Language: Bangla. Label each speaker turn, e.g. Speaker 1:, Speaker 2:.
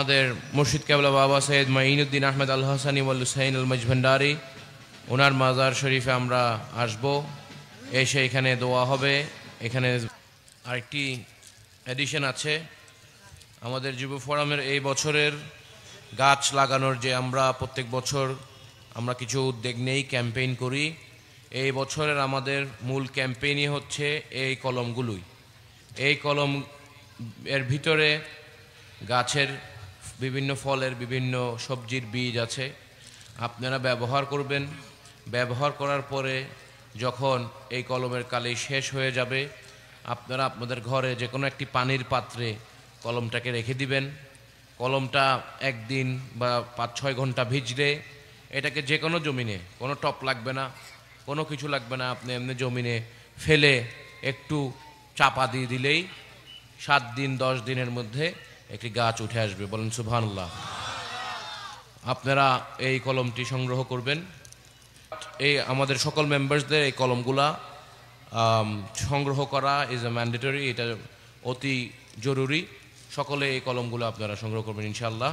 Speaker 1: আমাদের মুর্শিদ কেবলা বাবা সৈয়দ মাইনুদ্দিন আহমেদ আল হাসানি ওয়াল হুসাইন আল মজভান্ডারি ওনার মাজার শরীফে আমরা আসব, এসে এখানে দোয়া হবে। এখানে আরেকটি এডিশন আছে আমাদের যুব ফোরামের এই বছরের গাছ লাগানোর, যে আমরা প্রত্যেক বছর আমরা কিছু উদ্যোগ নেই, ক্যাম্পেইন করি। এই বছরের আমাদের মূল ক্যাম্পেইনই হচ্ছে এই কলমগুলোই। এই কলম এর ভিতরে গাছের বিভিন্ন ফলের বিভিন্ন সবজির বীজ আছে, আপনারা ব্যবহার করবেন। ব্যবহার করার পরে যখন এই কলমের কালি শেষ হয়ে যাবে, আপনারা আপনাদের ঘরে যে কোনো একটি পানির পাত্রে কলমটাকে রেখে দিবেন। কলমটা একদিন বা 5-6 ঘন্টা ভিজলে এটাকে যে কোনো জমিনে, কোনো টপ লাগবে না, কোনো কিছু লাগবে না, আপনি এমনি জমিনে ফেলে একটু চাপা দিয়ে দিলেই 7 দিন 10 দিনের মধ্যে একটি গাছ উঠে আসবে। বলেন সুবহানাল্লাহ। আপনারা এই কলমটি সংগ্রহ করবেন। এই আমাদের সকল মেম্বার্সদের এই কলমগুলা সংগ্রহ করা ইজ এ ম্যান্ডেটরি, এটা অতি জরুরি। সকলে এই কলমগুলো আপনারা সংগ্রহ করবেন ইনশাআল্লাহ।